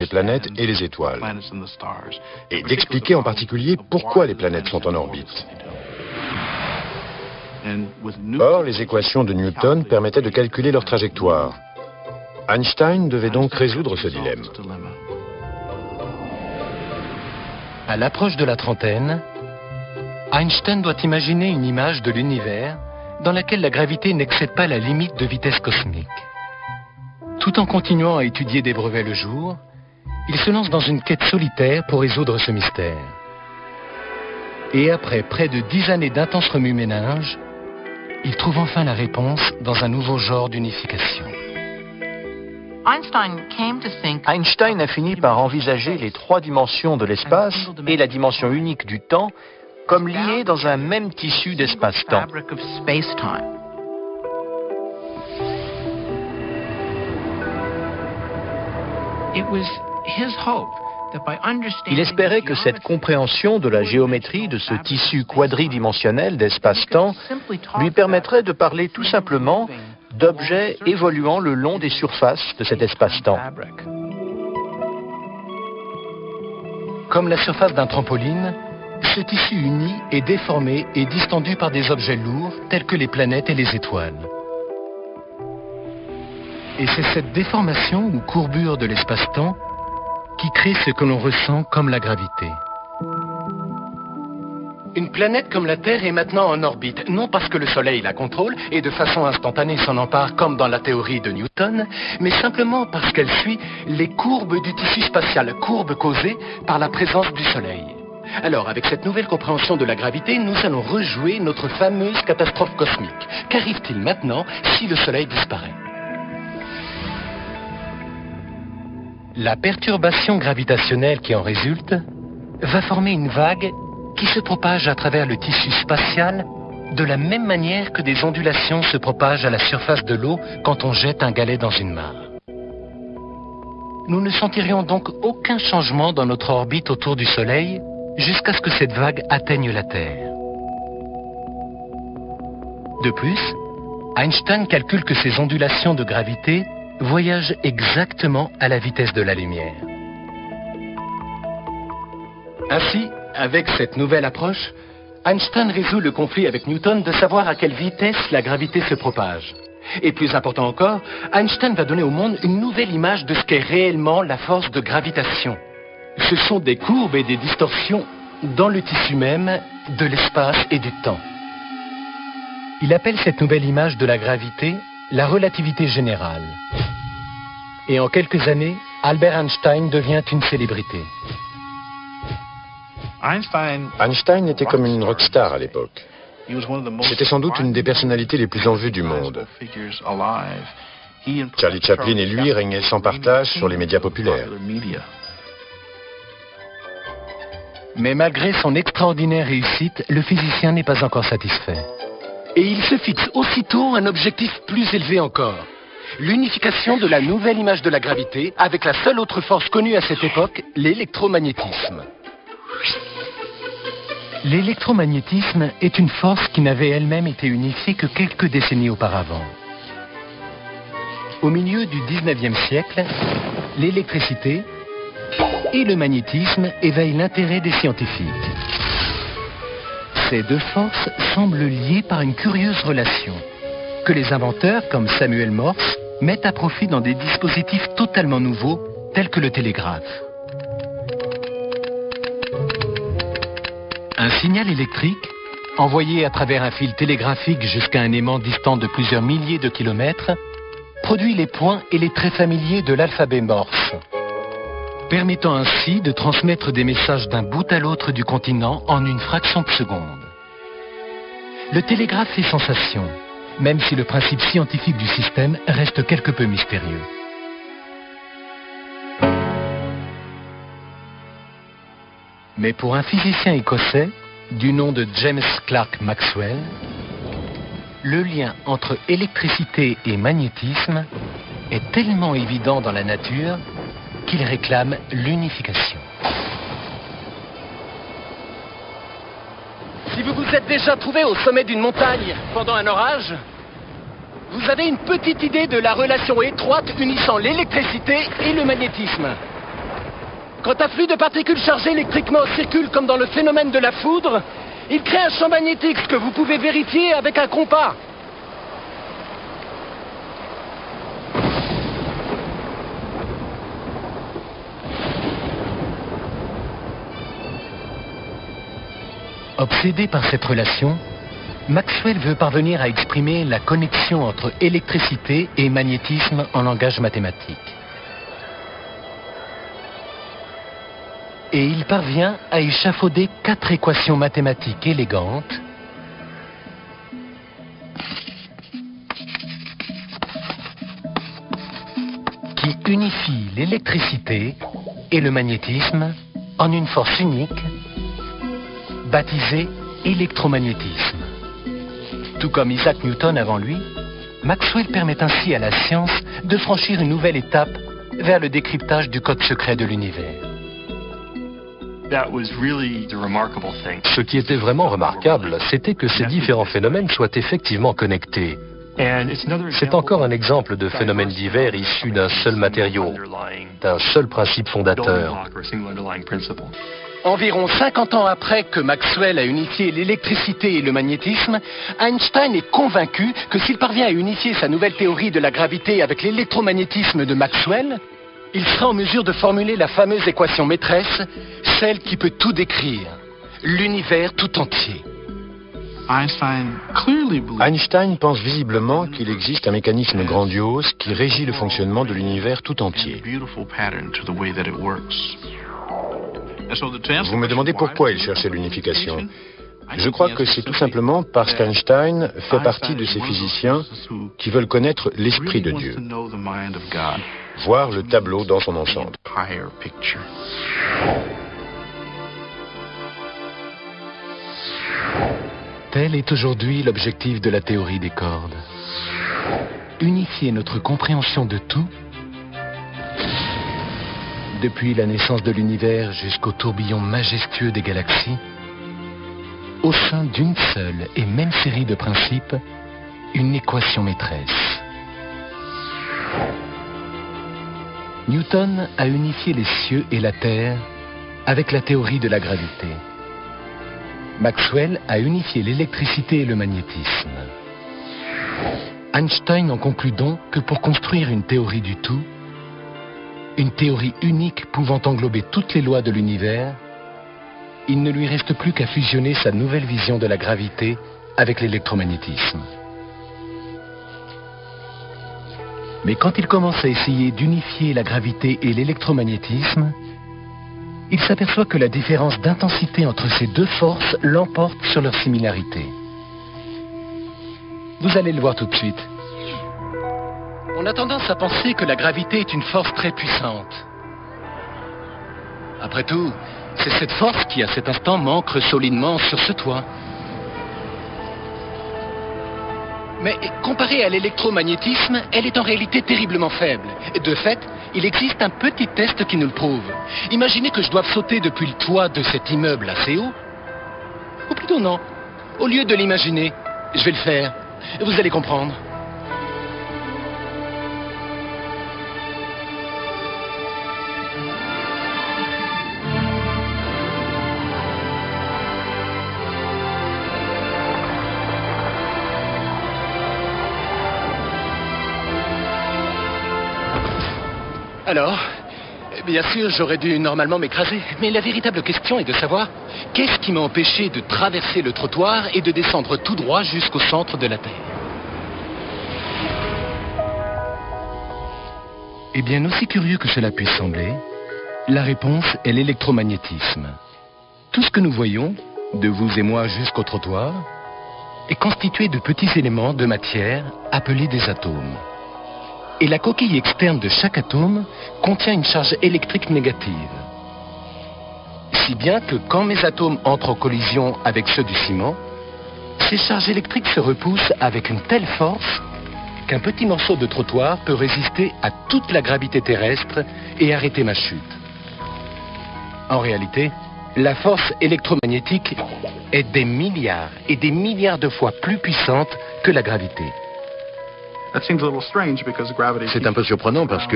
les planètes et les étoiles, et d'expliquer en particulier pourquoi les planètes sont en orbite. Or, les équations de Newton permettaient de calculer leur trajectoire. Einstein devait donc résoudre ce dilemme. À l'approche de la trentaine, Einstein doit imaginer une image de l'univers dans laquelle la gravité n'excède pas la limite de vitesse cosmique. Tout en continuant à étudier des brevets le jour, il se lance dans une quête solitaire pour résoudre ce mystère. Et après près de 10 années d'intense remue-ménage, il trouve enfin la réponse dans un nouveau genre d'unification. Einstein a fini par envisager les 3 dimensions de l'espace et la dimension unique du temps comme liées dans un même tissu d'espace-temps. Il espérait que cette compréhension de la géométrie de ce tissu quadridimensionnel d'espace-temps lui permettrait de parler tout simplement d'objets évoluant le long des surfaces de cet espace-temps. Comme la surface d'un trampoline, ce tissu uni est déformé et distendu par des objets lourds tels que les planètes et les étoiles. Et c'est cette déformation ou courbure de l'espace-temps qui crée ce que l'on ressent comme la gravité. Une planète comme la Terre est maintenant en orbite, non parce que le Soleil la contrôle et de façon instantanée s'en empare comme dans la théorie de Newton, mais simplement parce qu'elle suit les courbes du tissu spatial, courbes causées par la présence du Soleil. Alors, avec cette nouvelle compréhension de la gravité, nous allons rejouer notre fameuse catastrophe cosmique. Qu'arrive-t-il maintenant si le Soleil disparaît ? La perturbation gravitationnelle qui en résulte va former une vague qui se propage à travers le tissu spatial de la même manière que des ondulations se propagent à la surface de l'eau quand on jette un galet dans une mare. Nous ne sentirions donc aucun changement dans notre orbite autour du Soleil jusqu'à ce que cette vague atteigne la Terre. De plus, Einstein calcule que ces ondulations de gravité voyagent exactement à la vitesse de la lumière. Ainsi, avec cette nouvelle approche, Einstein résout le conflit avec Newton de savoir à quelle vitesse la gravité se propage. Et plus important encore, Einstein va donner au monde une nouvelle image de ce qu'est réellement la force de gravitation. Ce sont des courbes et des distorsions dans le tissu même de l'espace et du temps. Il appelle cette nouvelle image de la gravité la relativité générale. Et en quelques années, Albert Einstein devient une célébrité. Einstein était comme une rockstar à l'époque. C'était sans doute une des personnalités les plus en vue du monde. Charlie Chaplin et lui régnaient sans partage sur les médias populaires. Mais malgré son extraordinaire réussite, le physicien n'est pas encore satisfait. Et il se fixe aussitôt un objectif plus élevé encore. L'unification de la nouvelle image de la gravité avec la seule autre force connue à cette époque, l'électromagnétisme. L'électromagnétisme est une force qui n'avait elle-même été unifiée que quelques décennies auparavant. Au milieu du 19e siècle, l'électricité et le magnétisme éveillent l'intérêt des scientifiques. Ces deux forces semblent liées par une curieuse relation, que les inventeurs, comme Samuel Morse, mettent à profit dans des dispositifs totalement nouveaux, tels que le télégraphe. Un signal électrique, envoyé à travers un fil télégraphique jusqu'à un aimant distant de plusieurs milliers de kilomètres, produit les points et les traits familiers de l'alphabet Morse, permettant ainsi de transmettre des messages d'un bout à l'autre du continent en une fraction de seconde. Le télégraphe fait sensation, même si le principe scientifique du système reste quelque peu mystérieux. Mais pour un physicien écossais, du nom de James Clerk Maxwell, le lien entre électricité et magnétisme est tellement évident dans la nature qu'il réclame l'unification. Si vous vous êtes déjà trouvé au sommet d'une montagne pendant un orage, vous avez une petite idée de la relation étroite unissant l'électricité et le magnétisme. Quand un flux de particules chargées électriquement circule comme dans le phénomène de la foudre, il crée un champ magnétique, ce que vous pouvez vérifier avec un compas. Obsédé par cette relation, Maxwell veut parvenir à exprimer la connexion entre électricité et magnétisme en langage mathématique. Et il parvient à échafauder 4 équations mathématiques élégantes qui unifient l'électricité et le magnétisme en une force unique baptisée électromagnétisme. Tout comme Isaac Newton avant lui, Maxwell permet ainsi à la science de franchir une nouvelle étape vers le décryptage du code secret de l'univers. Ce qui était vraiment remarquable, c'était que ces différents phénomènes soient effectivement connectés. C'est encore un exemple de phénomène divers issu d'un seul matériau, d'un seul principe fondateur. Environ 50 ans après que Maxwell a unifié l'électricité et le magnétisme, Einstein est convaincu que s'il parvient à unifier sa nouvelle théorie de la gravité avec l'électromagnétisme de Maxwell, il sera en mesure de formuler la fameuse équation maîtresse, celle qui peut tout décrire, l'univers tout entier. Einstein pense visiblement qu'il existe un mécanisme grandiose qui régit le fonctionnement de l'univers tout entier. Vous me demandez pourquoi il cherchait l'unification. Je crois que c'est tout simplement parce qu'Einstein fait partie de ces physiciens qui veulent connaître l'esprit de Dieu, voir le tableau dans son ensemble. Tel est aujourd'hui l'objectif de la théorie des cordes. Unifier notre compréhension de tout, depuis la naissance de l'univers jusqu'au tourbillon majestueux des galaxies, au sein d'une seule et même série de principes, une équation maîtresse. Newton a unifié les cieux et la terre avec la théorie de la gravité. Maxwell a unifié l'électricité et le magnétisme. Einstein en conclut donc que pour construire une théorie du tout, une théorie unique pouvant englober toutes les lois de l'univers, il ne lui reste plus qu'à fusionner sa nouvelle vision de la gravité avec l'électromagnétisme. Mais quand il commence à essayer d'unifier la gravité et l'électromagnétisme, il s'aperçoit que la différence d'intensité entre ces deux forces l'emporte sur leur similarité. Vous allez le voir tout de suite. On a tendance à penser que la gravité est une force très puissante. Après tout, c'est cette force qui, à cet instant, m'ancre solidement sur ce toit. Mais comparée à l'électromagnétisme, elle est en réalité terriblement faible. De fait, il existe un petit test qui nous le prouve. Imaginez que je doive sauter depuis le toit de cet immeuble assez haut. Ou plutôt non. Au lieu de l'imaginer, je vais le faire. Vous allez comprendre. Alors, bien sûr, j'aurais dû normalement m'écraser, mais la véritable question est de savoir qu'est-ce qui m'a empêché de traverser le trottoir et de descendre tout droit jusqu'au centre de la Terre. Eh bien, aussi curieux que cela puisse sembler, la réponse est l'électromagnétisme. Tout ce que nous voyons, de vous et moi jusqu'au trottoir, est constitué de petits éléments de matière appelés des atomes. Et la coquille externe de chaque atome contient une charge électrique négative. Si bien que quand mes atomes entrent en collision avec ceux du ciment, ces charges électriques se repoussent avec une telle force qu'un petit morceau de trottoir peut résister à toute la gravité terrestre et arrêter ma chute. En réalité, la force électromagnétique est des milliards et des milliards de fois plus puissante que la gravité. C'est un peu surprenant parce que